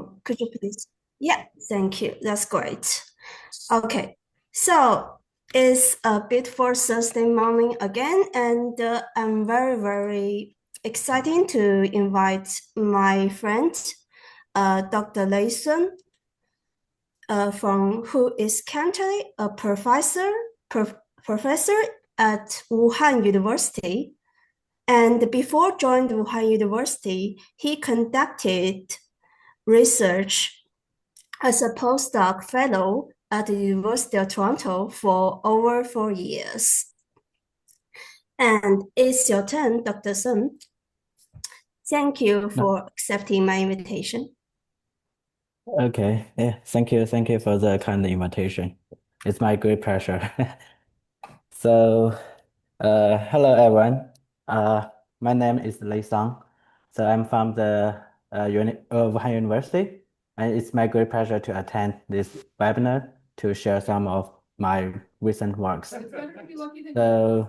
So could you please? Yeah, thank you. That's great. Okay, so it's a beautiful Thursday morning again, and I'm very, very excited to invite my friend, Dr. Layson, from who is currently a professor at Wuhan University. And before joining Wuhan University, he conducted research as a postdoc fellow at the University of Toronto for over 4 years. And it's your turn, Dr. Sun. Thank you for accepting my invitation. Okay, yeah, thank you. Thank you for the kind invitation. It's my great pleasure. So, hello everyone. My name is Lei Song. So I'm from the Wuhan University, and it's my great pleasure to attend this webinar to share some of my recent works. So,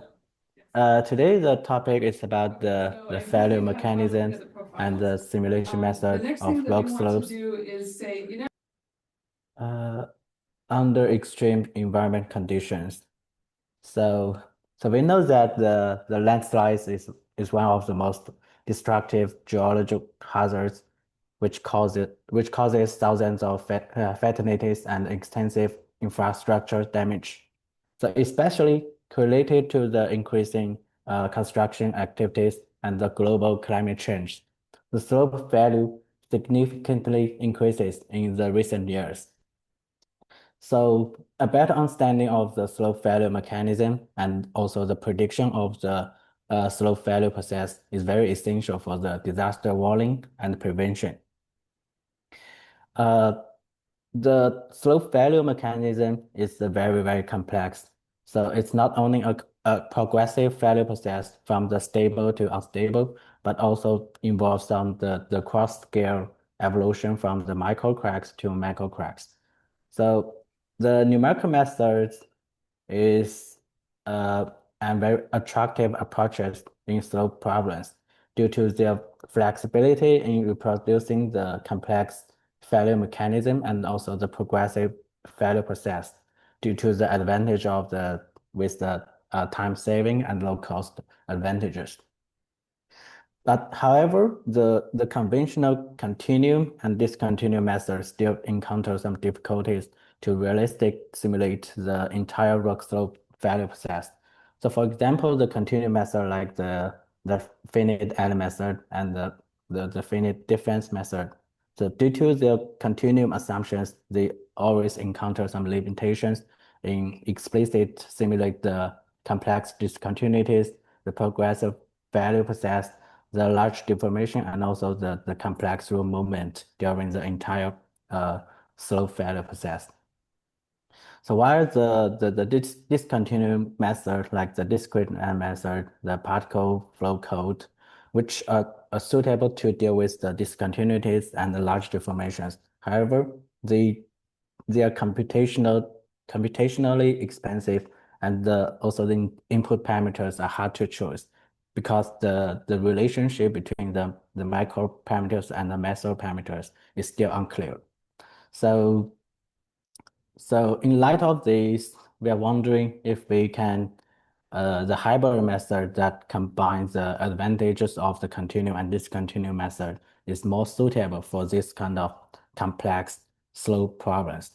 today the topic is about the failure mechanisms and the simulation method of log slopes. Under extreme environment conditions. So we know that the landslides is one of the most destructive geological hazards, which causes thousands of fatalities and extensive infrastructure damage. So especially related to the increasing construction activities and the global climate change, the slope value significantly increases in the recent years. So a better understanding of the slope failure mechanism and also the prediction of the slope failure process is very essential for the disaster warning and prevention. The slope failure mechanism is very, very complex. So it's not only a progressive failure process from the stable to unstable, but also involves the cross-scale evolution from the micro cracks to macro cracks. So the numerical methods is and very attractive approaches in slope problems due to their flexibility in reproducing the complex failure mechanism and also the progressive failure process due to the advantage of the time saving and low cost advantages. But however, the conventional continuum and discontinuum methods still encounter some difficulties to realistically simulate the entire rock slope failure process. So for example, the continuum method like the finite element method and the finite difference method. So due to the continuum assumptions, they always encounter some limitations in explicit simulate the complex discontinuities, the progressive failure process, the large deformation, and also the complex room movement during the entire slope failure process. So while the discontinuum method, like the discrete method, the particle flow code, which are suitable to deal with the discontinuities and the large deformations. However, they are computationally expensive, and also the input parameters are hard to choose because the relationship between the micro parameters and the macro parameters is still unclear. So in light of this, we are wondering if we can the hybrid method that combines the advantages of the continuum and discontinuum method is more suitable for this kind of complex slope problems.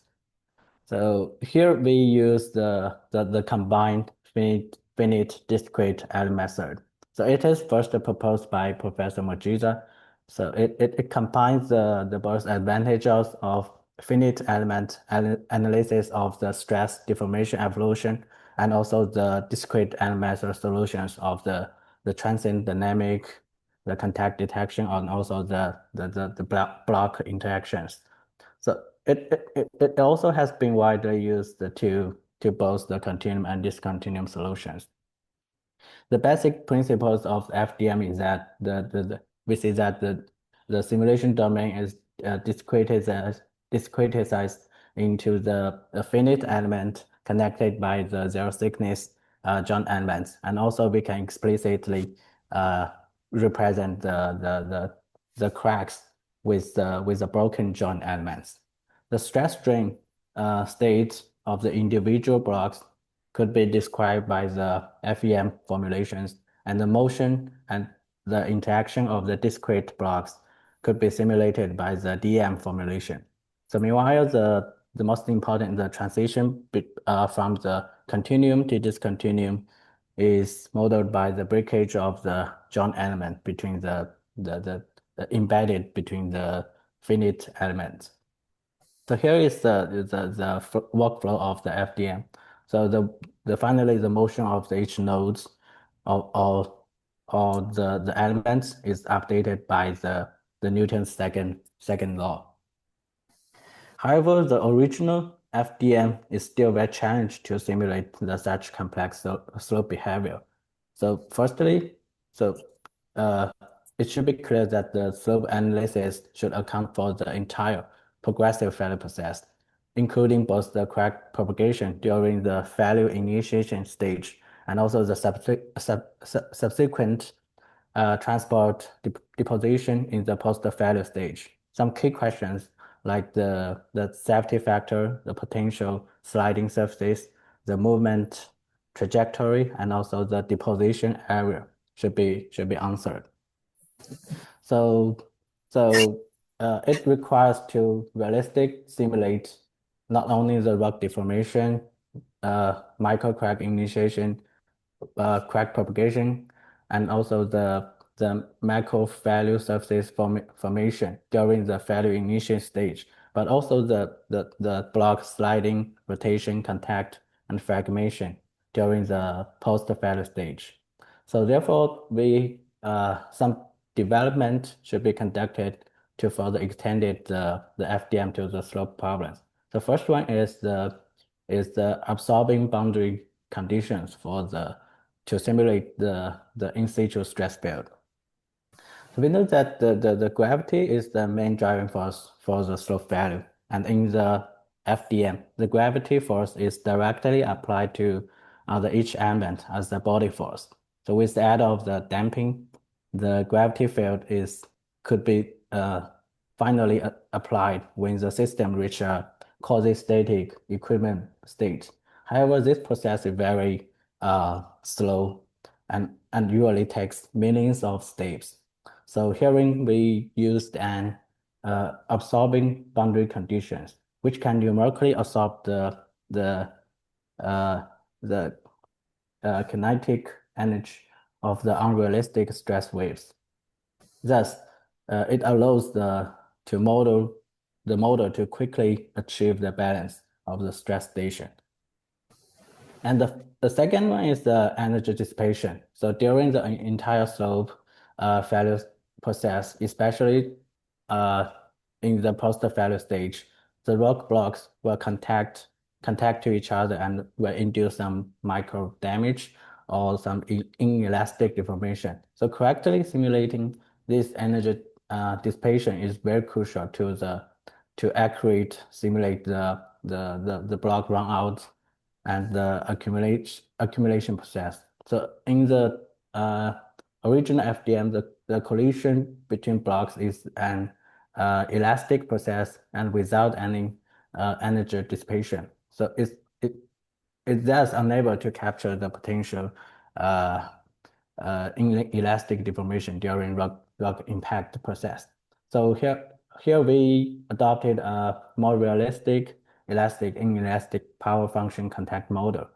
So here we use the combined finite discrete element method. So it is first proposed by Professor Mojiza. So it combines the both advantages of finite element analysis of the stress deformation evolution and also the discrete element method solutions of the transient dynamic, the contact detection, and also the block interactions. So it also has been widely used to both the continuum and discontinuum solutions. The basic principles of FDM is that we see that the simulation domain is discretized into the finite element connected by the zero thickness joint elements, and also we can explicitly represent the cracks with the broken joint elements. The stress strain state of the individual blocks could be described by the FEM formulations, and the motion and the interaction of the discrete blocks could be simulated by the DM formulation. So meanwhile, the most important, the transition from the continuum to discontinuum is modeled by the breakage of the joint element between the embedded between the finite elements. So here is the workflow of the FDM. So finally the motion of the each nodes or the elements is updated by the Newton's second law. However, the original FDM is still very challenged to simulate such complex slope behavior. So firstly, it should be clear that the slope analysis should account for the entire progressive failure process, including both the crack propagation during the failure initiation stage and also the subsequent transport deposition in the post-failure stage. Some key questions like the safety factor, the potential sliding surfaces, the movement trajectory, and also the deposition area should be answered. So it requires to realistic simulate not only the rock deformation, microcrack initiation, crack propagation, and also the macro failure surfaces formation during the failure initiation stage, but also the block sliding, rotation, contact, and fragmentation during the post-failure stage. So therefore, some development should be conducted to further extend the FDM to the slope problems. The first one is the absorbing boundary conditions to simulate the in situ stress field. So we know that the gravity is the main driving force for the slope value. And in the FDM, the gravity force is directly applied to each element as the body force. So with the aid of the damping, the gravity field could be finally applied when the system reaches a quasi-static equilibrium state. However, this process is very slow and usually takes millions of steps. So herein we used an absorbing boundary conditions, which can numerically absorb the kinetic energy of the unrealistic stress waves. Thus, it allows the model to quickly achieve the balance of the stress station. And the second one is the energy dissipation. So during the entire slope failure process, especially in the post-failure stage, the rock blocks will contact to each other and will induce some micro damage or some inelastic deformation. So correctly simulating this energy dissipation is very crucial to accurate simulate the block run out and the accumulation process. So in the original FDM, the collision between blocks is an elastic process and without any energy dissipation. So it's thus unable to capture the potential inelastic deformation during rock impact process. So here we adopted a more realistic elastic inelastic power function contact model.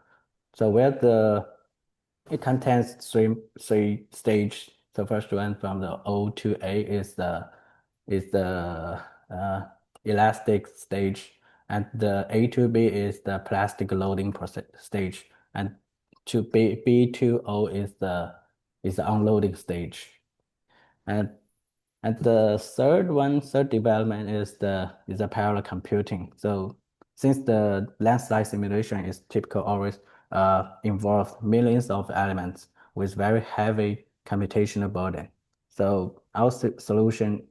So where it contains three stage. The first one from the O to A is the elastic stage, and the A to B is the plastic loading process stage, and to B to O is the unloading stage. And the third development is the parallel computing. So since the landslide simulation is typical always involve millions of elements with very heavy computational burden. So our solution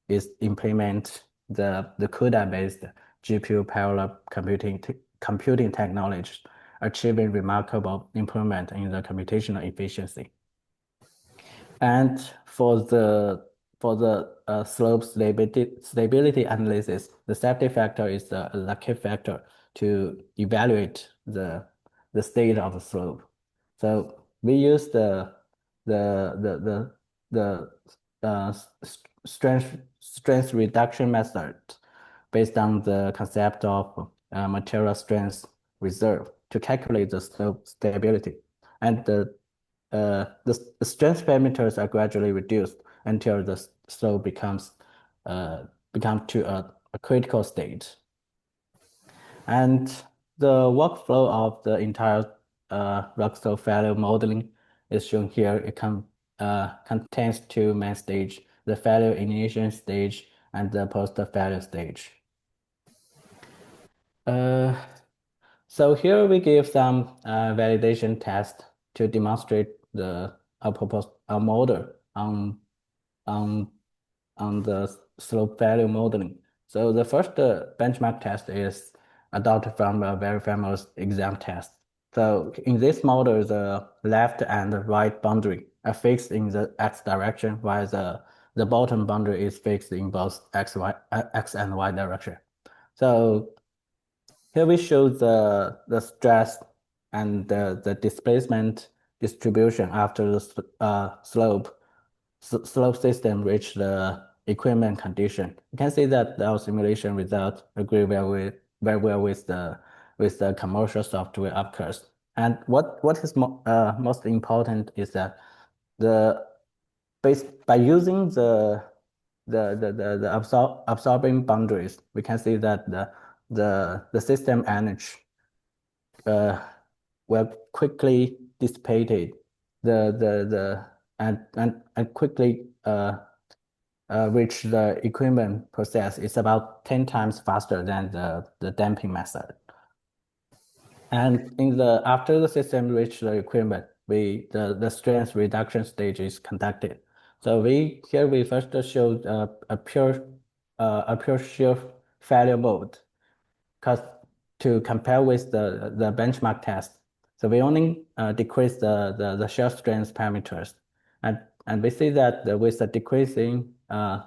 is implement the CUDA-based GPU parallel computing technology, achieving remarkable improvement in the computational efficiency. And for the for the slope stability analysis, the safety factor is the key factor to evaluate the state of the slope. So we use the strength reduction method based on the concept of material strength reserve to calculate the slope stability. And the strength parameters are gradually reduced until the slope becomes to a critical state. And the workflow of the entire rock slope failure modeling is shown here. It contains two main stages: the failure initiation stage and the post-failure stage. So here we give some validation test to demonstrate a model on the slope failure modeling. So the first benchmark test is adopted from a very famous exam test. So in this model, the left and the right boundary are fixed in the x direction, while the bottom boundary is fixed in both x and y direction. So here we show the stress and the displacement distribution after the slope system reach the equipment condition. You can see that our simulation results agree very well with the commercial software of course. And what is most important is that the by using the absorbing boundaries, we can see that the system energy will quickly dissipated and quickly reach the equipment process is about 10 times faster than the damping method. And after the system reach the equipment, the strength reduction stage is conducted. So we first showed a pure shear failure mode, because to compare with the benchmark test. So we only decrease the shear strength parameters. And we see that with the decreasing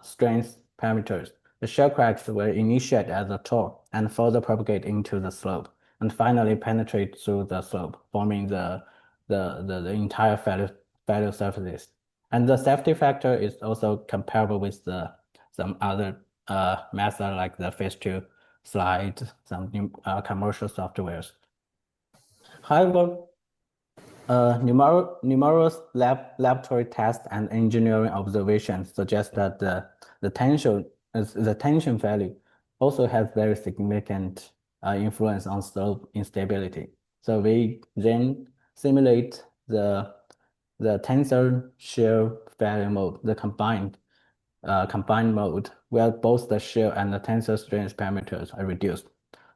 strength parameters, the shear cracks will initiate at the top and further propagate into the slope and finally penetrate through the slope, forming the entire failure surfaces. And the safety factor is also comparable with some other method like the phase 2 slide, some new commercial softwares. However, numerous laboratory tests and engineering observations suggest that the tension value also has very significant influence on slope instability. So we then simulate the tensor shear failure mode, the combined mode, where both the shear and the tensor strength parameters are reduced.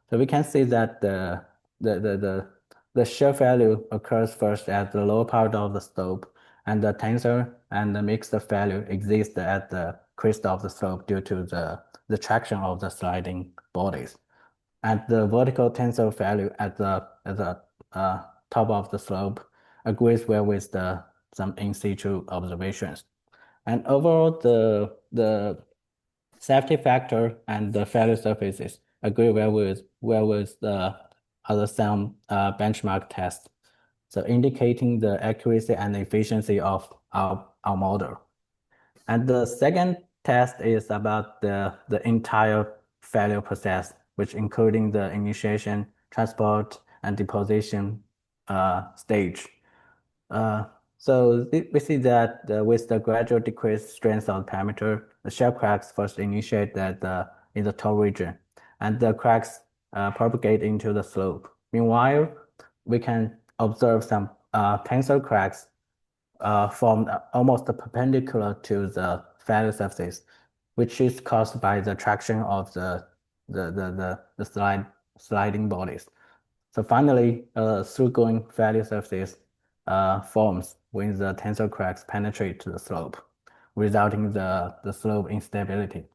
So we can see that the shear value occurs first at the lower part of the slope, and the tensor and the mixed value exist at the crest of the slope due to the traction of the sliding bodies. And the vertical tensor value at the top of the slope agrees well with some in situ observations. And overall, the safety factor and the failure surfaces agree well with the other some benchmark tests, so indicating the accuracy and efficiency of our model. And the second test is about the entire failure process, which including the initiation, transport, and deposition stage. So we see that with the gradual decreased strength of the parameter, the shell cracks first initiate in the top region, and the cracks propagate into the slope. Meanwhile, we can observe some tensor cracks formed almost perpendicular to the failure surface, which is caused by the traction of the sliding bodies. So finally, through-going failure surface forms when the tensor cracks penetrate to the slope, resulting in the slope instability.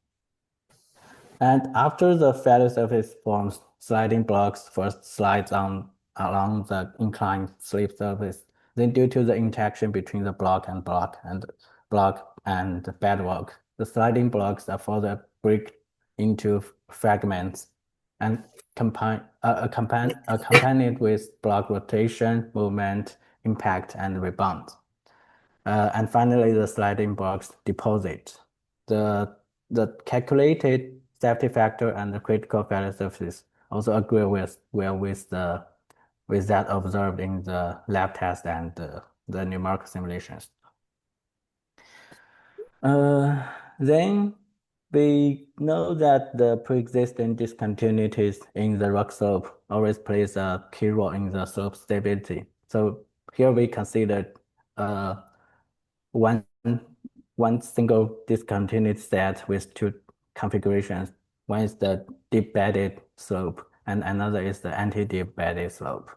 And after the failure surface forms, sliding blocks first slides along the inclined slip surface. Then due to the interaction between the block and bedrock, the sliding blocks are further break into fragments and accompanied with block rotation, movement, impact, and rebound. And finally, the sliding blocks deposit. The calculated safety factor and the critical failure surface also agree with that observed in the lab test and the numerical simulations. Then we know that the pre-existing discontinuities in the rock slope always plays a key role in the slope stability. So here we considered one single discontinuous set with two configurations. One is the deep-bedded slope, and another is the anti-deep-bedded slope.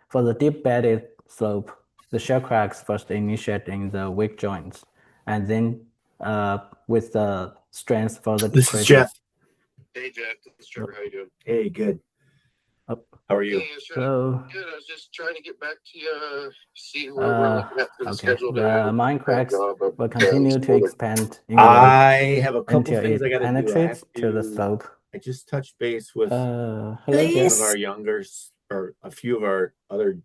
For the deep-bedded slope, the shell cracks first initiate in the weak joints, and then with the strength for the This is Jeff. Hey, Jeff. This is Trevor. How you doing? Hey, good. Oh. How are you? Hey, So, good. I was just trying to get back to you, see where we're looking at for the schedule. The mine cracks will continue to expand in I have a couple until things it I got to do. penetrates to the slope. I just touched base with Hello, one Jeff. of our younger, or a few of our other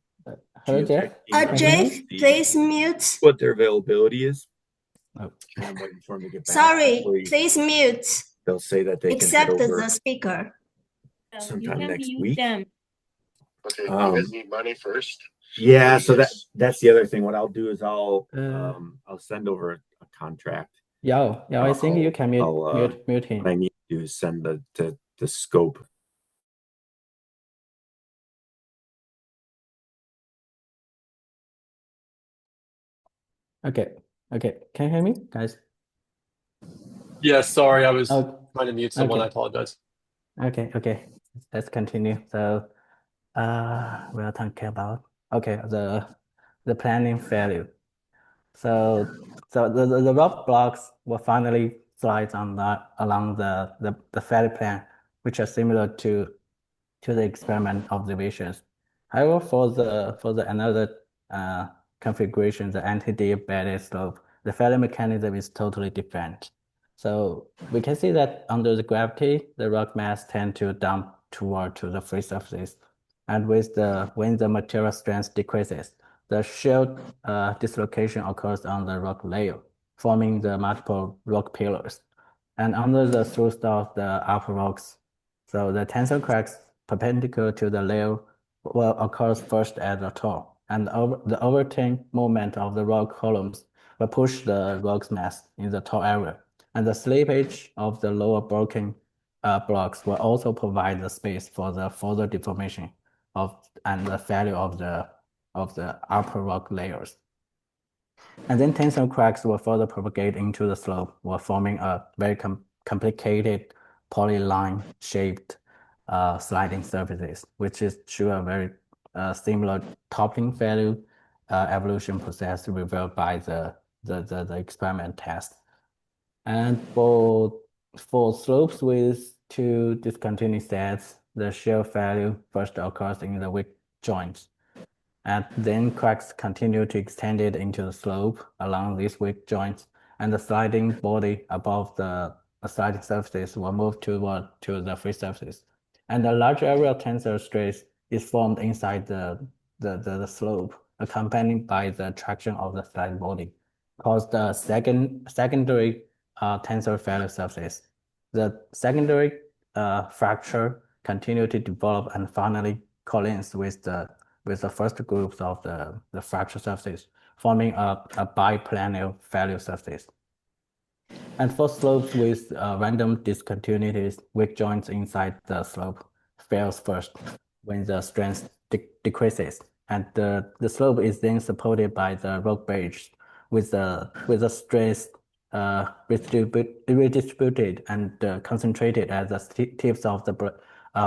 Hello, Jeff. Jeff, please mute. What their availability is. Oh. And I'm waiting for them to get back. Sorry, Hopefully please mute. they'll say that they Except can head over the speaker. sometime next week. Okay, you guys need money first. Yeah, so that's the other thing. What I'll do is I'll send over a contract. Yeah, I think you can mute him. What I need to do is send the scope. Okay. Can you hear me, guys? Yeah, sorry, I was trying to mute someone. Okay. I apologize. Okay. Let's continue. So, we are talking about the planning failure. So the rough blocks will finally slide along the failure plan, which are similar to the experiment observations. However, for the another configuration, the anti-deep-bedded slope, the failure mechanism is totally different. So we can see that under the gravity, the rock mass tend to dump toward to the free surface, and when the material strength decreases, the shear dislocation occurs on the rock layer, forming the multiple rock pillars. And under the thrust of the upper rocks, so the tensile cracks perpendicular to the layer will occur first at the top, and the overturning movement of the rock columns will push the rock's mass in the top area, and the slippage of the lower broken blocks will also provide the space for the further deformation and the failure of the upper rock layers. And then tensile cracks will further propagate into the slope, while forming a very complicated polyline-shaped sliding surfaces, which is show a very similar toppling failure evolution process revealed by the experiment test. And for slopes with two discontinuous sets, the shear failure first occurs in the weak joints, and then cracks continue to extend it into the slope along these weak joints, and the sliding body above the sliding surfaces will move to the free surface, and a large area of tensile stress is formed inside the slope, accompanied by the traction of the sliding body, called the secondary tensile failure surface. The secondary fracture continue to develop and finally collides with the first groups of the fracture surfaces, forming a biplanar failure surface. And for slopes with random discontinuities, weak joints inside the slope fails first when the strength decreases, and the slope is then supported by the rock bridge with the stress redistributed and concentrated at the tips of the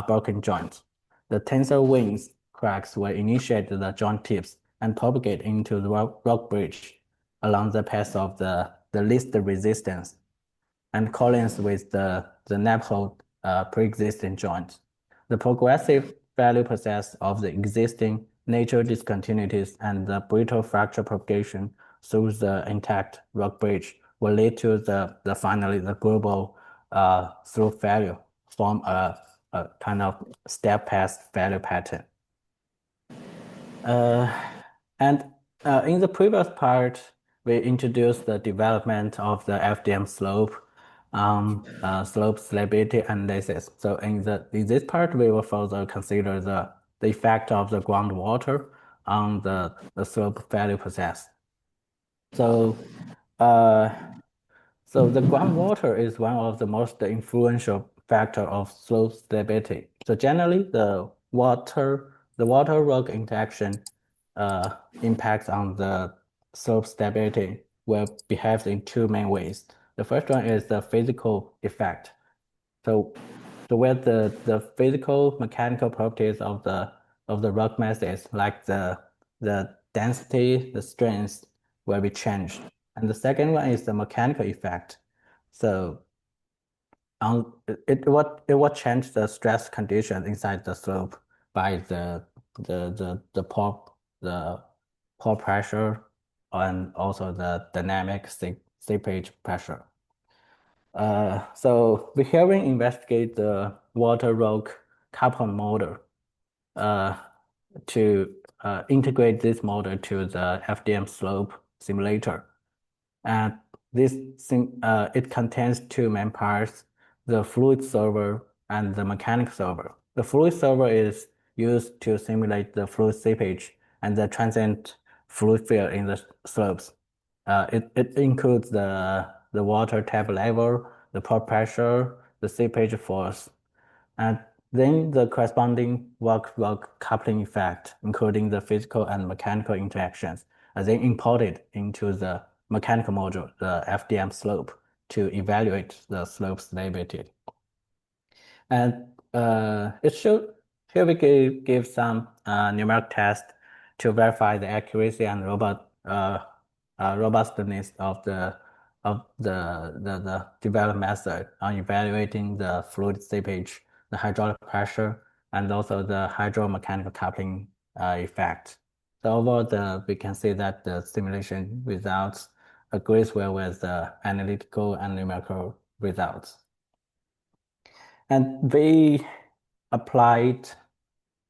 broken joints. The tensile wings cracks will initiate the joint tips and propagate into the rock bridge along the path of the least resistance, and collides with the neighborhood pre-existing joints. The progressive failure process of the existing natural discontinuities and the brittle fracture propagation through the intact rock bridge will lead to the finally the global slope failure, form a kind of step past failure pattern. And in the previous part, we introduced the development of the FDM-Slope slope stability analysis. So in this part, we will further consider the effect of the groundwater on the slope failure process. So the groundwater is one of the most influential factor of slope stability. So generally, the water rock interaction impacts on the slope stability will behave in two main ways. The first one is the physical effect. So where the physical mechanical properties of the rock masses, like the density, the strength, will be changed. And the second one is the mechanical effect. So it will change the stress conditions inside the slope by the pore pressure and also the dynamic seepage pressure. So we here investigate the water rock coupled model to integrate this model to the FDM-Slope simulator. And this it contains two main parts: the fluid server and the mechanical server. The fluid server is used to simulate the fluid seepage and the transient fluid field in the slopes. It includes the water table level, the pore pressure, the seepage force, and then the corresponding rock coupling effect, including the physical and mechanical interactions, are then imported into the mechanical module, the FDM-Slope, to evaluate the slope stability. And here we give some numeric test to verify the accuracy and robustness of the developed method on evaluating the fluid seepage, the hydraulic pressure, and also the hydromechanical coupling effect. So overall, we can see that the simulation results agrees well with the analytical and numerical results. And we applied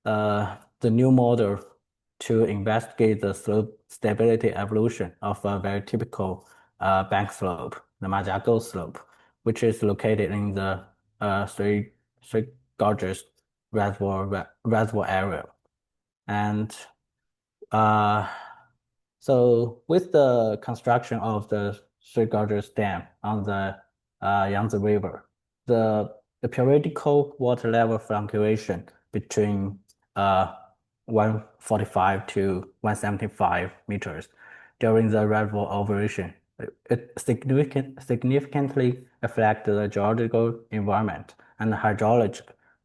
the new model to investigate the slope stability evolution of a very typical bank slope, the Majago slope, which is located in the Three Gorges reservoir area. And so with the construction of the Three Gorges Dam on the Yangtze River, the periodical water level fluctuation between 145 to 175 meters during the reservoir operation, it significantly affects the geological environment and hydraulic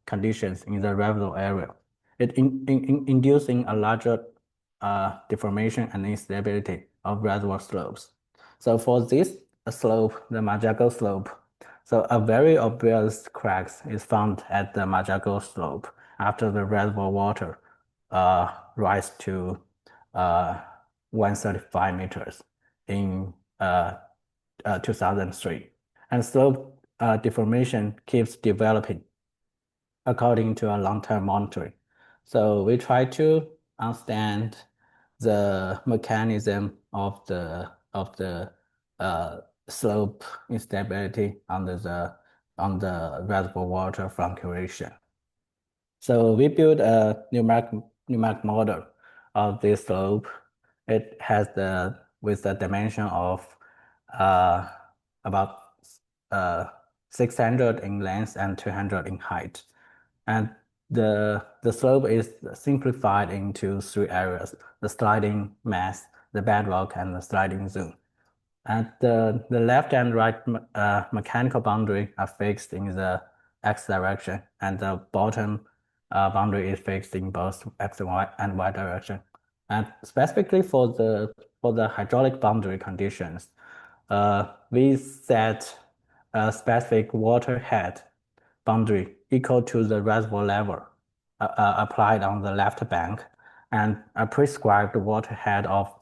conditions in the reservoir area. It inducing a larger deformation and instability of reservoir slopes. So for this slope, the Majago slope, so a very obvious cracks is found at the Majago slope after the reservoir water rise to 135 meters in 2003. And slope deformation keeps developing according to a long-term monitoring. So we try to understand the mechanism of the slope instability on the reservoir water fluctuation. So we built a numeric model of this slope. It has with the dimension of about 600 in length and 200 in height. And the slope is simplified into three areas: the sliding mass, the bedrock, and the sliding zone. And the left and right mechanical boundary are fixed in the x direction, and the bottom boundary is fixed in both x and y direction. And specifically for the hydraulic boundary conditions, we set a specific water head boundary equal to the reservoir level applied on the left bank, and a prescribed water head of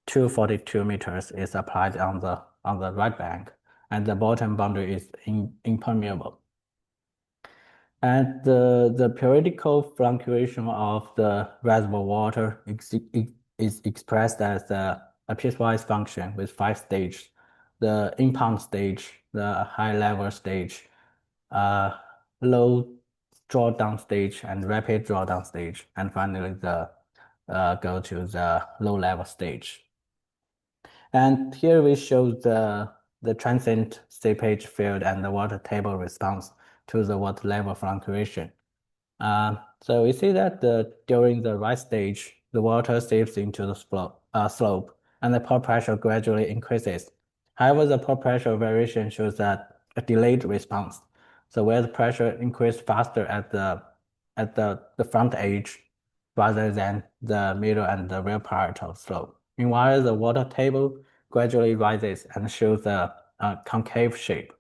242 meters is applied on the on the right bank, and the bottom boundary is impermeable. And the periodical fluctuation of the reservoir water is expressed as a piecewise function with 5 stages: the impound stage, the high level stage, low drawdown stage, and rapid drawdown stage, and finally go to the low level stage. And here we show the transient seepage field and the water table response to the water level fluctuation. So we see that during the rise stage, the water seeps into the slope, and the pore pressure gradually increases. However, the pore pressure variation shows that a delayed response. So where the pressure increased faster at the front edge rather than the middle and the rear part of slope. Meanwhile, the water table gradually rises and shows a concave shape.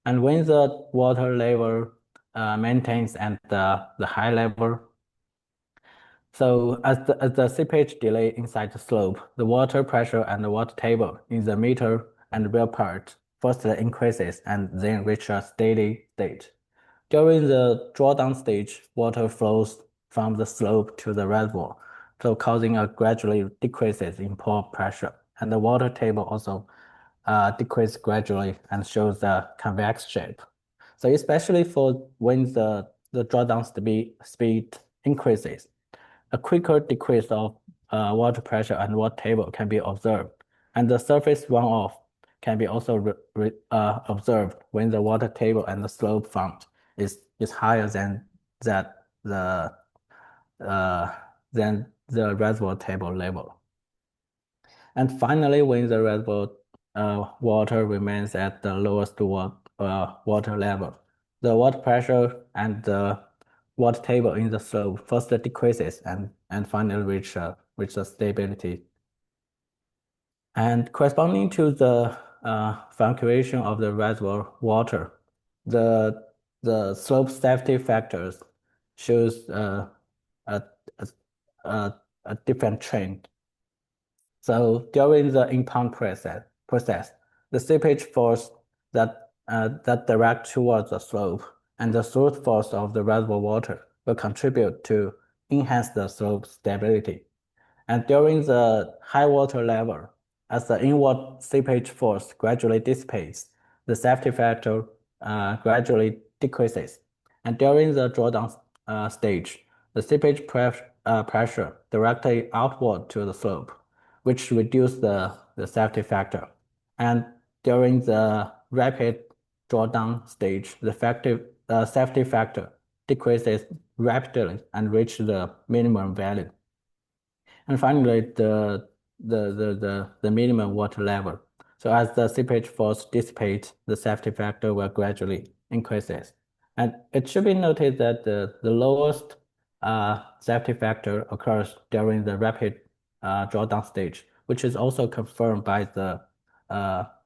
And when the water level maintains at the high level, so as the seepage delay inside the slope, the water pressure and the water table in the middle and rear part first increases and then reach a steady state. During the drawdown stage, water flows from the slope to the reservoir, so causing a gradually decreases in pore pressure. And the water table also decreases gradually and shows a convex shape. So especially for when the drawdown speed increases, a quicker decrease of water pressure and water table can be observed. And the surface runoff can be also observed when the water table and the slope front is higher than the reservoir table level. And finally, when the reservoir water remains at the lowest water level, the water pressure and the water table in the slope first decreases and finally reach the stability. And corresponding to the fluctuation of the reservoir water, the slope safety factors shows a different trend. So during the impound process, the seepage force that direct towards the slope and the source force of the reservoir water will contribute to enhance the slope stability. And during the high water level, as the inward seepage force gradually dissipates, the safety factor gradually decreases. And during the drawdown stage, the seepage pressure directly outward to the slope, which reduces the safety factor. And during the rapid drawdown stage, the safety factor decreases rapidly and reaches the minimum value. And finally, the minimum water level. So as the seepage force dissipates, the safety factor will gradually increases. And it should be noted that the lowest safety factor occurs during the rapid drawdown stage, which is also confirmed by the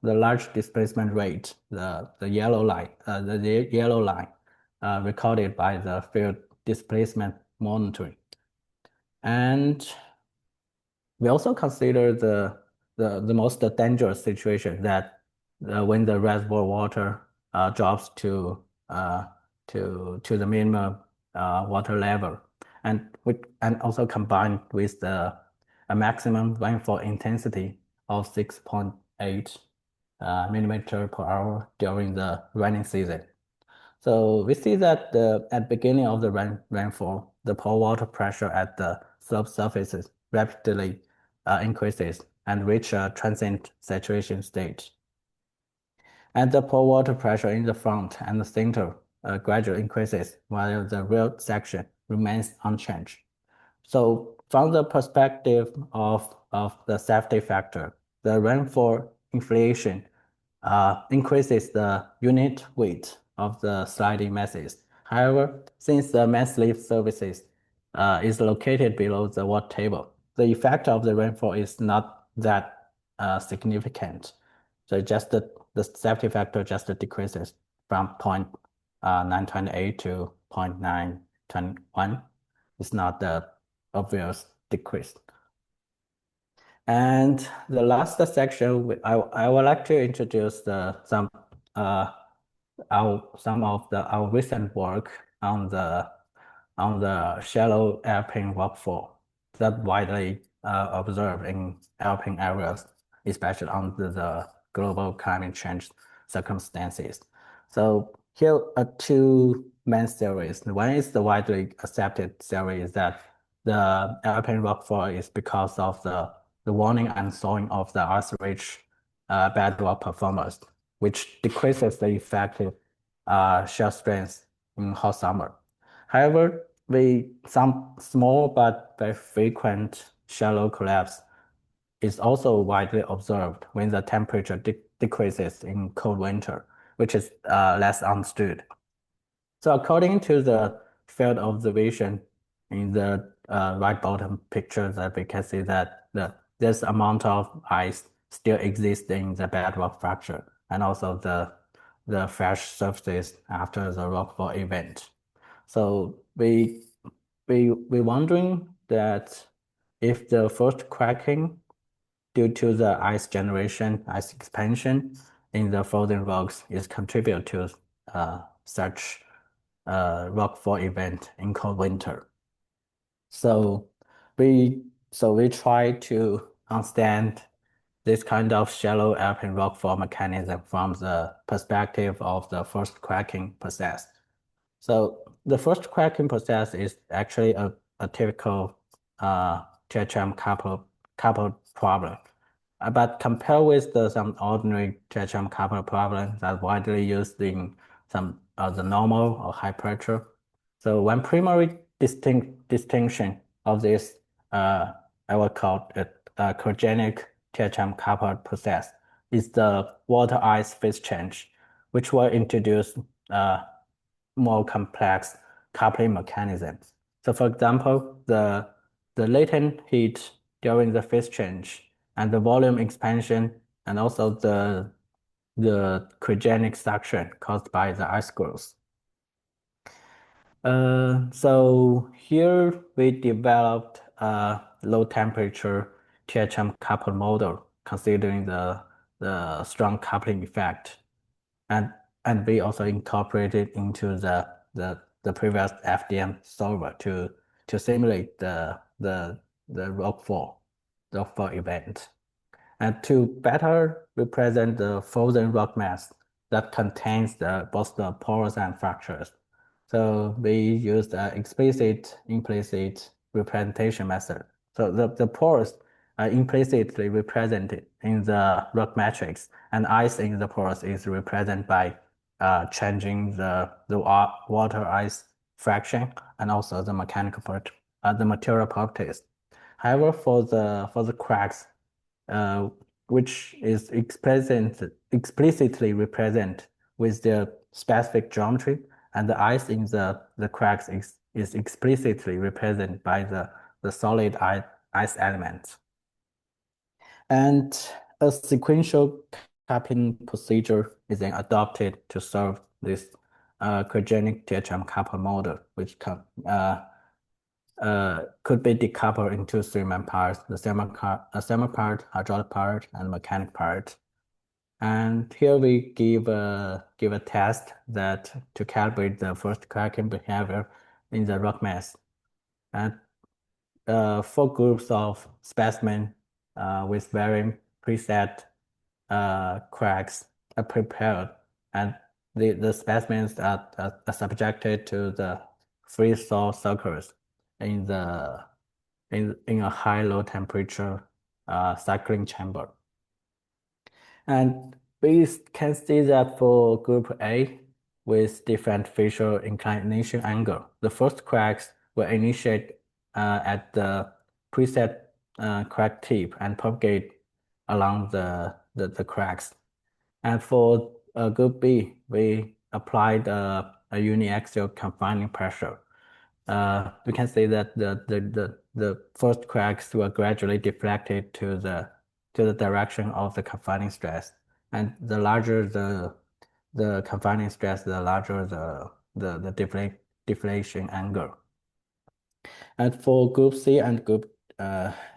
large displacement rate, the yellow line, recorded by the field displacement monitoring. And we also consider the most dangerous situation that when the reservoir water drops to the minimum water level, and also combined with a maximum rainfall intensity of 6.8 millimeter per hour during the rainy season. So we see that at the beginning of the rainfall, the pore water pressure at the slope surfaces rapidly increases and reach a transient saturation state. And the pore water pressure in the front and the center gradually increases while the rear section remains unchanged. So from the perspective of the safety factor, the rainfall inflation increases the unit weight of the sliding masses. However, since the mass lift surfaces is located below the water table, the effect of the rainfall is not that significant. So just the safety factor just decreases from 0.928 to 0.921. It's not the obvious decrease. And the last section, I would like to introduce some of our recent work on the shallow alpine rockfall that widely observed in alpine areas, especially under the global climate change circumstances. So here are two main theories. One is the widely accepted theory is that the alpine rockfall is because of the warming and thawing of the ice-rich bedrock performance, which decreases the effective shear strength in hot summer. However, some small but very frequent shallow collapse is also widely observed when the temperature decreases in cold winter, which is less understood. So according to the field observation in the right bottom picture, that we can see that this amount of ice still exists in the bedrock fracture and also the fresh surfaces after the rockfall event. So we're wondering that if the first cracking due to the ice generation, ice expansion in the frozen rocks is contribute to such rockfall event in cold winter. So we try to understand this kind of shallow alpine rockfall mechanism from the perspective of the first cracking process. So the first cracking process is actually a typical THM couple problem. But compared with some ordinary THM couple problems that widely used in some the normal or high pressure. So one primary distinction of this I will call it cryogenic THM coupled process is the water ice phase change, which will introduce more complex coupling mechanisms. So for example, the latent heat during the phase change and the volume expansion and also the cryogenic suction caused by the ice growth. So here we developed a low temperature THM coupled model considering the strong coupling effect. And we also incorporated into the previous FDM solver to simulate the rockfall event, and to better represent the frozen rock mass that contains both the pores and fractures. So we used an explicit implicit representation method. So the pores are implicitly represented in the rock matrix, and ice in the pores is represented by changing the water ice fraction and also the the material properties. However, for the cracks, which is explicitly represented with the specific geometry, and the ice in the cracks is explicitly represented by the solid ice elements. And a sequential capping procedure is then adopted to serve this cryogenic THM coupled model, which could be decoupled into three main parts: the thermal part, hydraulic part, and mechanic part. And here we give a test that to calibrate the first cracking behavior in the rock mass. And 4 groups of specimen with varying preset cracks are prepared, and the specimens are subjected to the freeze thaw circles in a high low temperature cycling chamber. And we can see that for group A with different facial inclination angle, the first cracks will initiate at the preset crack tip and propagate along the cracks. And for group B, we applied a uniaxial confining pressure. We can see that the first cracks were gradually deflected to the direction of the confining stress, and the larger the confining stress, the larger the deflation angle. And for group C and group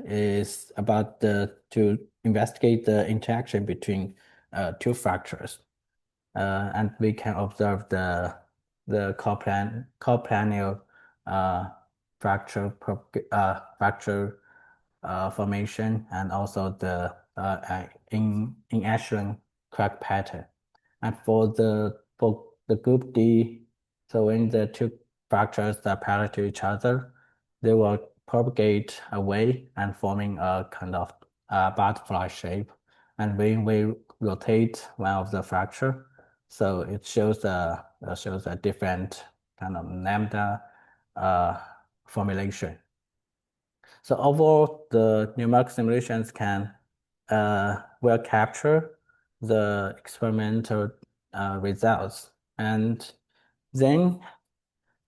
is about to investigate the interaction between two fractures, and we can observe the coplanar fracture formation, and also the in echelon crack pattern. And for the group D, so when the two fractures are parallel to each other, they will propagate away and forming a kind of butterfly shape. And when we rotate one of the fracture, so it shows a different kind of lambda formulation. So overall, the numeric simulations can will capture the experimental results, and then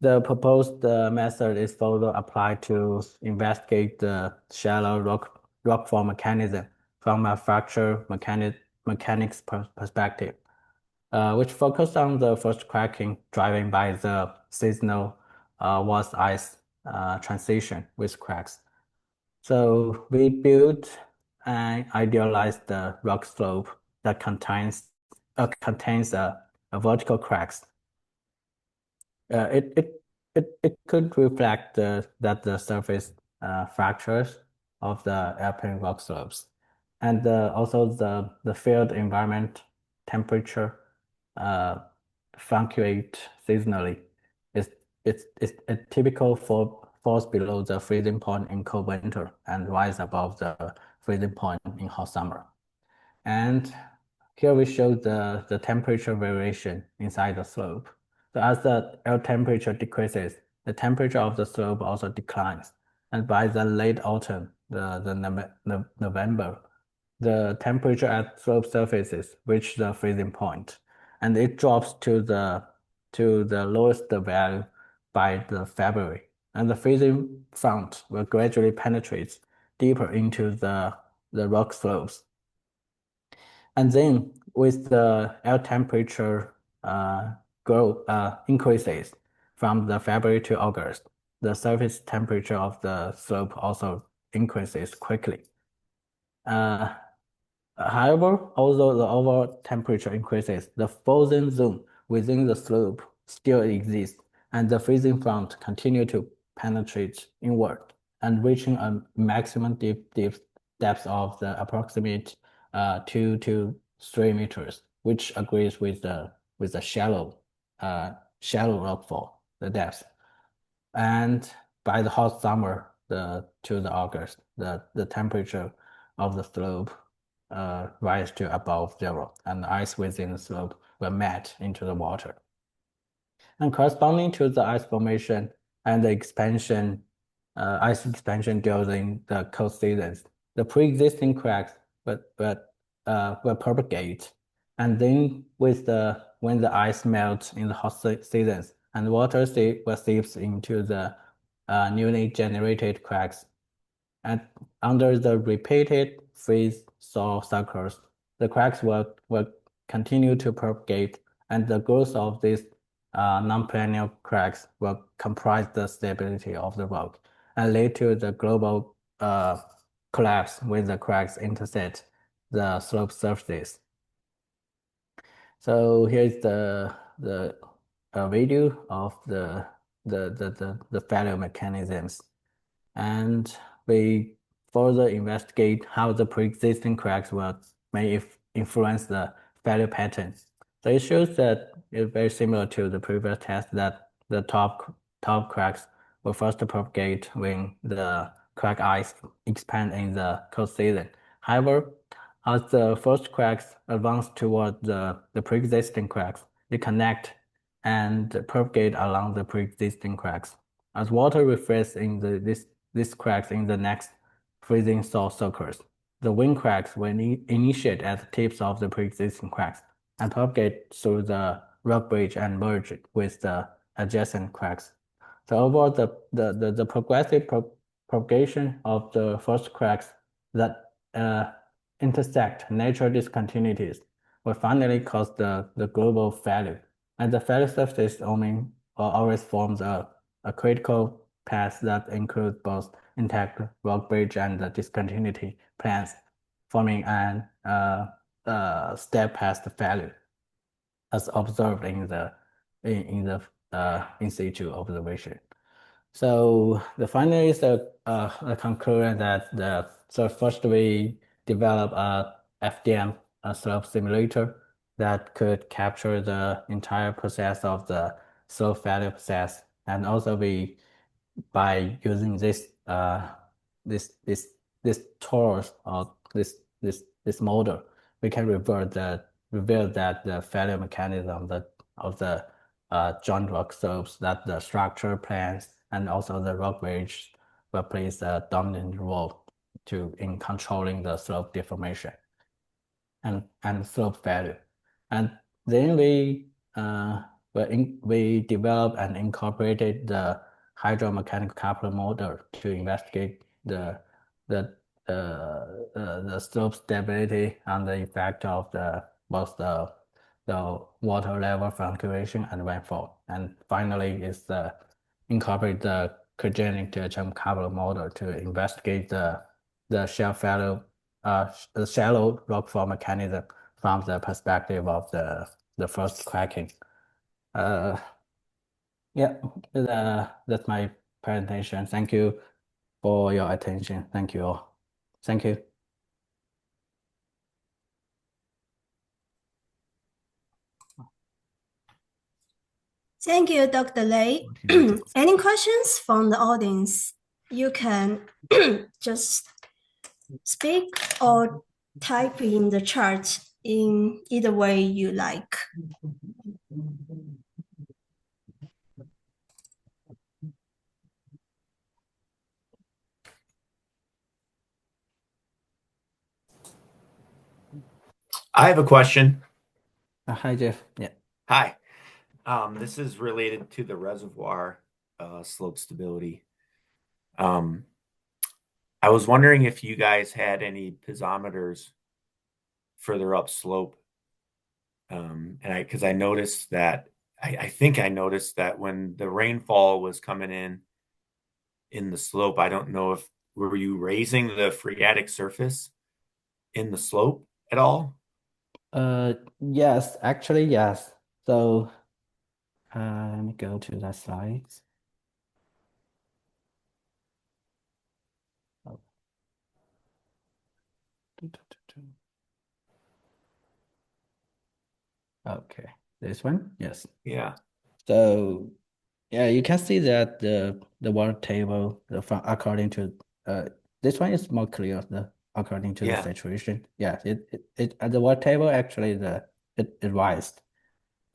the proposed method is further applied to investigate the shallow rockfall mechanism from a fracture mechanics perspective, which focused on the first cracking driven by the seasonal was ice transition with cracks. So we built and idealized the rock slope that contains vertical cracks. It could reflect that the surface fractures of the alpine rock slopes, and also the field environment temperature fluctuate seasonally. It's typical for falls below the freezing point in cold winter and rise above the freezing point in hot summer. And here we show the temperature variation inside the slope. So as the air temperature decreases, the temperature of the slope also declines. And by the late autumn, November, the temperature at slope surfaces reach the freezing point, and it drops to the lowest value by the February. And the freezing front will gradually penetrate deeper into the rock slopes. And then with the air temperature increases from the February to August, the surface temperature of the slope also increases quickly. However, although the overall temperature increases, the frozen zone within the slope still exists, and the freezing front continue to penetrate inward and reaching a maximum depth of the approximate 2 to 3 meters, which agrees with the shallow rockfall, the depth. And by the hot summer, to the August, the temperature of the slope rise to above 0, and the ice within the slope will melt into the water. And corresponding to the ice formation and the expansion, ice expansion during the cold seasons, the pre-existing cracks will propagate. And then when the ice melts in the hot seasons, and water will seep into the newly generated cracks. And under the repeated freeze-thaw cycles, the cracks will continue to propagate, and the growth of these non-planar cracks will comprise the stability of the rock and lead to the global collapse when the cracks intersect the slope surfaces. So here's the video of the failure mechanisms, and we further investigate how the pre-existing cracks may influence the failure pattern. So it shows that it's very similar to the previous test, that the top cracks will first propagate when the crack ice expand in the cold season. However, as the first cracks advance toward the pre-existing cracks, they connect and propagate along the pre-existing cracks. As water refreshes in these cracks in the next freezing thaw circles, the wing cracks will initiate at the tips of the pre-existing cracks and propagate through the rock bridge and merge with the adjacent cracks. So overall, the progressive propagation of the first cracks that intersect natural discontinuities will finally cause the global failure. And the failure surface always forms a critical path that includes both intact rock bridge and the discontinuity plans, forming an step past failure, as observed in the in situ observation. So the final is the conclusion that so first we develop a FDM slope simulator that could capture the entire process of the slope failure process, and also we by using this this tools or this model, we can reveal that the failure mechanism of the joint rock slopes, that the structure plans and also the rock ridge will play a dominant role in controlling the slope deformation and slope failure. And then we developed and incorporated the hydromechanical coupler model to investigate the slope stability and the effect of both the water level fluctuation and rainfall. And finally, is incorporate the cryogenic coupler model to investigate the shallow rockfall mechanism from the perspective of the first cracking. Yeah, that's my presentation. Thank you for your attention. Thank you all. Thank you. Thank you, Dr. Lei. Any questions from the audience? You can just speak or type in the chart in either way you like. I have a question. Hi, Jeff. Yeah. Hi. This is related to the reservoir slope stability. I was wondering if you guys had any piezometers further up slope. And because I noticed that, I think I noticed that when the rainfall was coming in the slope, I don't know if, were you raising the phreatic surface in the slope at all? Yes, actually, yes. So let me go to that slide. Oh. Okay, this one, yes. Yeah. So yeah, you can see that the water table according to this one is more clear according to the saturation. Yeah, it the water table actually it rised.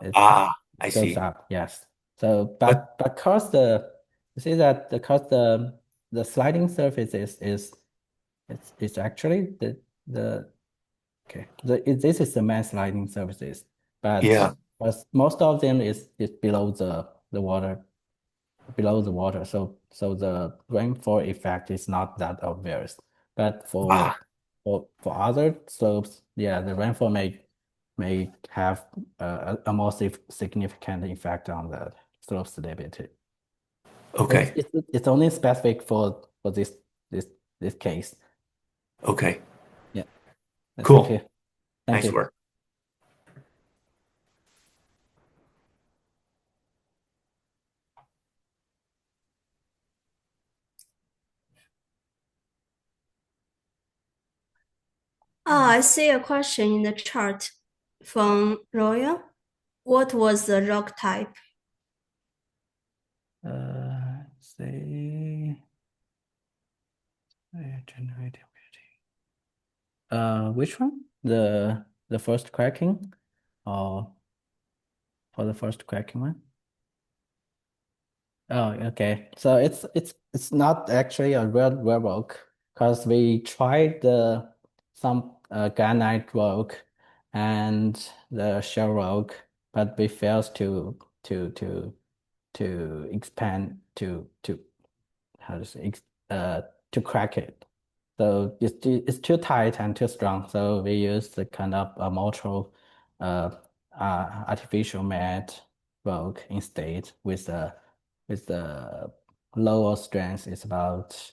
It I goes see. up, yes. So but because you see that because the sliding surface is it's actually okay. This is the main sliding surfaces, but most of them is below the water. So the rainfall effect is not that obvious. But for other slopes, yeah, the rainfall may have a more significant effect on the slope stability. Okay. It's only specific for this case. Okay. Yeah. Cool. Thank you. Nice work. I see a question in the chart from Roya. What was the rock type? Say which one? The first cracking, or for the first cracking one? Oh, okay. So it's not actually a real rock because we tried some granite rock and the shell rock, but we failed to expand to how to say to crack it. So it's too tight and too strong. So we use the kind of a mortal artificial made rock instead with the lower strength is about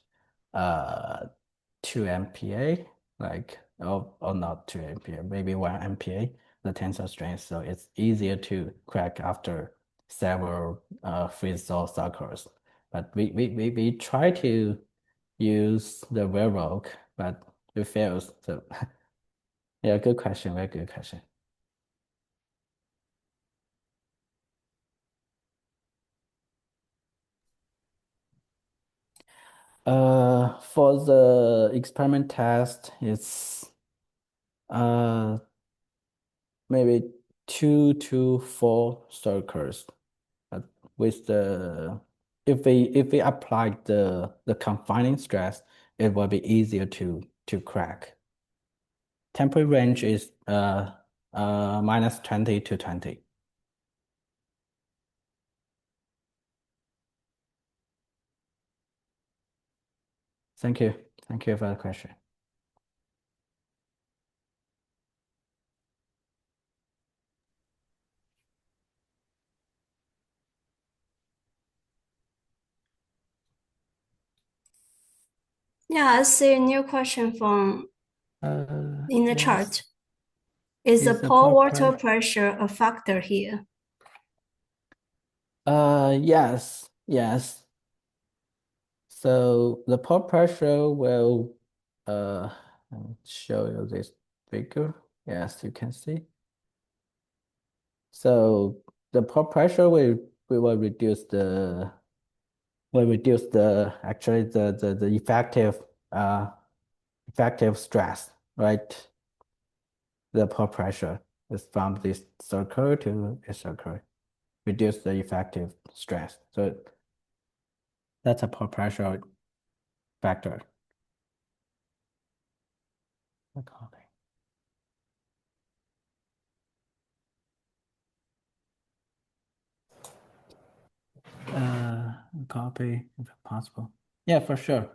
2 MPa, like, or not 2 MPa, maybe 1 MPa, the tensile strength. So it's easier to crack after several freeze-thaw cycles. But we try to use the railroad, but it fails. So yeah, good question, very good question. For the experiment test, it's maybe 2 to 4 circles. With the if we apply the confining stress, it will be easier to crack. Temporary range is minus 20 to 20. Thank you. Thank you for the question. Yeah, I see a new question from in the yes. chart. Is the pore water pressure a factor here? Yes, yes. So the pore pressure will let me show you this figure. Yes, you can see. So the pore pressure we will reduce the actually the effective stress, right? The pore pressure is from this circle to a circle, reduce the effective stress. So that's a pore pressure factor. Copy if possible. Yeah, for sure.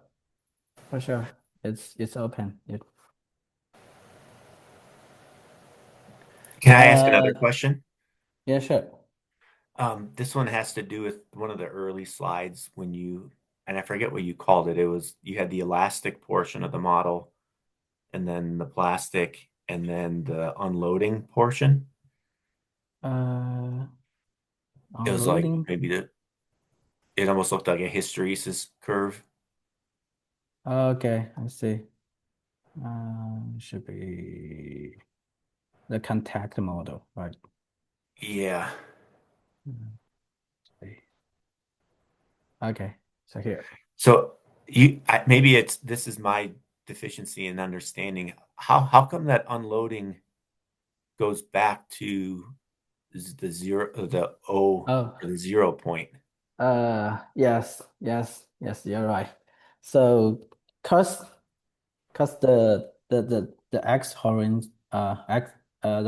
For sure. It's open. Can I ask another question? Yeah, sure. This one has to do with one of the early slides when and I forget what you called it. It was, you had the elastic portion of the model and then the plastic and then the unloading portion. It was like Unloading. maybe it almost looked like a hysteresis curve. Okay, I see. Should be the contact model, right? Yeah. Okay, so here. So maybe this is my deficiency in understanding. How come that unloading goes back to the or the 0 point? Yes, you're right. So cause the the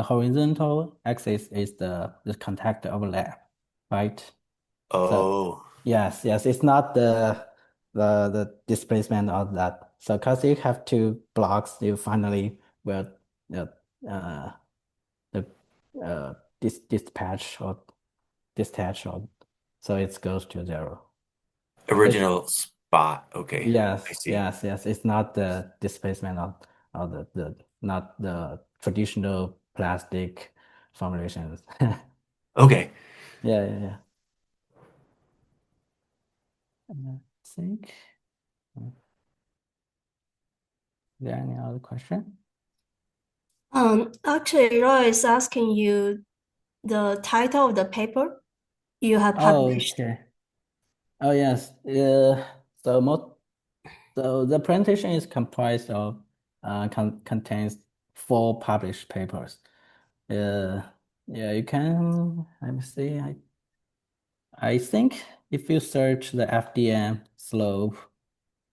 horizontal axis is the contact overlap, right? Oh. So yes, it's not the displacement of that. So because you have two blocks, you finally will dispatch or detach, or so it goes to 0. Original spot. Okay. Yes, I see. yes. It's not the displacement of not the traditional plastic formulations. Okay. Yeah. I think. Is there any other question? Actually, Roy is asking you the title of the paper you have published. Okay. Oh yes. So the presentation is comprised of contains 4 published papers. Yeah, you can. Let me see. I think if you search the FDM-Slope,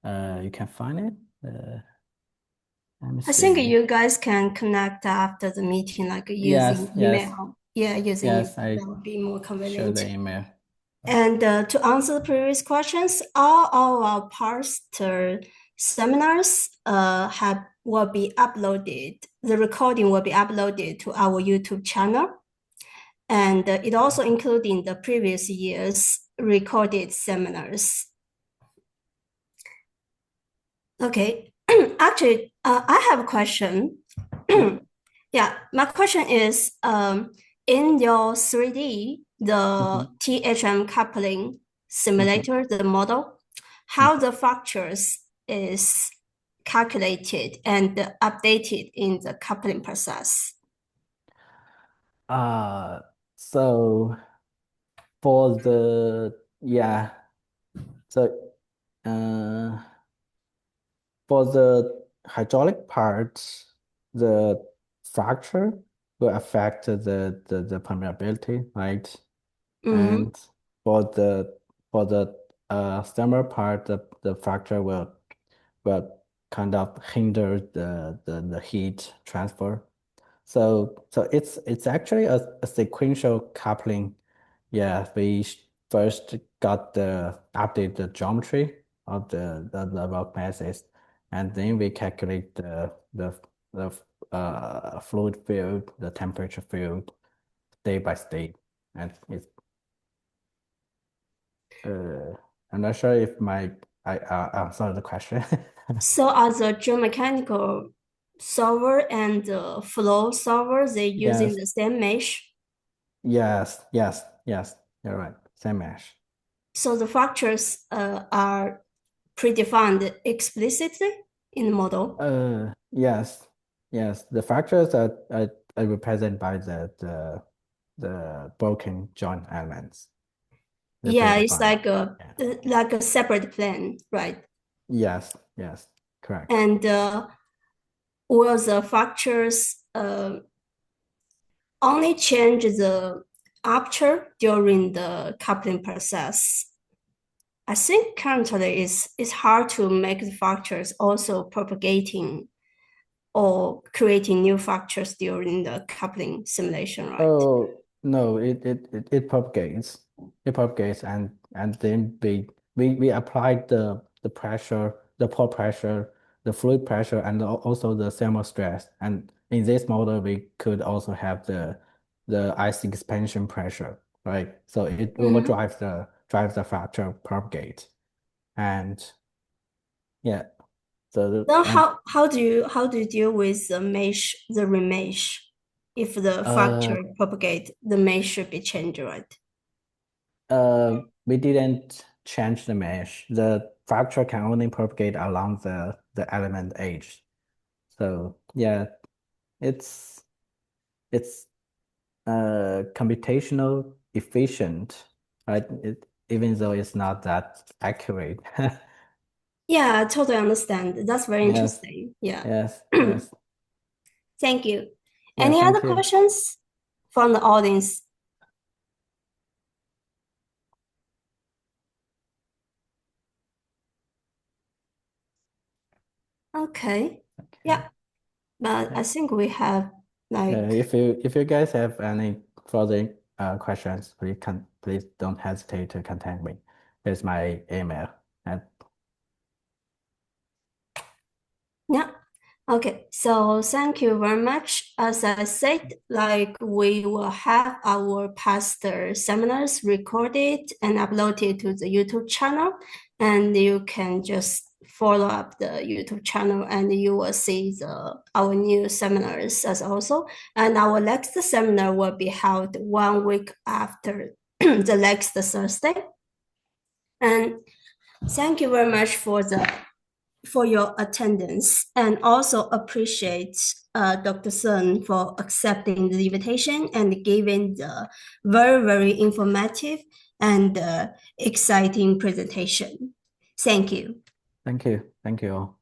you can find it. Let me I think see. you guys can connect after the meeting, like using email. Yeah, using email. That would be more convenient. Show the email. And to answer the previous questions, all our past seminars will be uploaded. The recording will be uploaded to our YouTube channel. And it also including the previous year's recorded seminars. Okay. Actually, I have a question. Yeah, my question is, in your 3D, the THM coupling simulator, the model, how the fractures is calculated and updated in the coupling process? So for the so for the hydraulic part, the fracture will affect the permeability, right? And for the thermal part, the fracture will kind of hinder the heat transfer. So it's actually a sequential coupling. Yeah, we first got the update the geometry of the rock masses, and then we calculate the fluid field, the temperature field, state by state, and it's I'm not sure if I answered the question. So are the geomechanical solver and the flow solver, they using Yes, the same mesh? yes, you're right. Same mesh. So the fractures are predefined explicitly in the model? Yes, the fractures are represented by the broken joint elements. They're Yeah, it's predefined. Yeah. like a separate plane, right? Yes, correct. And will the fractures only change the aperture during the coupling process? I think currently it's hard to make the fractures also propagating or creating new fractures during the coupling simulation, right? Oh no, it propagates. It propagates and then we applied the pressure, the pore pressure, the fluid pressure, and also the thermal stress. And in this model, we could also have the ice expansion pressure, right? So it will drive the fracture propagate. And yeah, so Then and how do you deal with the remesh? If the uh fracture propagate, the mesh should be changed, right? we didn't change the mesh. The fracture can only propagate along the element edge. So yeah, it's it's computational efficient, right? Even though it's not that accurate. Yeah, I totally understand. That's very Yes, interesting. Yeah. yes. Thank you. Yeah, Any other thank you. questions from the audience? Okay. Yeah, but I think we have like, If you guys have any further questions, please don't hesitate to contact me. Here's my email. And yeah. Okay, so thank you very much. As I said, like we will have our past seminars recorded and uploaded to the YouTube channel, and you can just follow up the YouTube channel, and you will see our new seminars as also. And our next seminar will be held 1 week after the next Thursday. And thank you very much for your attendance, and also appreciate Dr. Sun for accepting the invitation and giving the very, very informative and exciting presentation. Thank you. thank you all.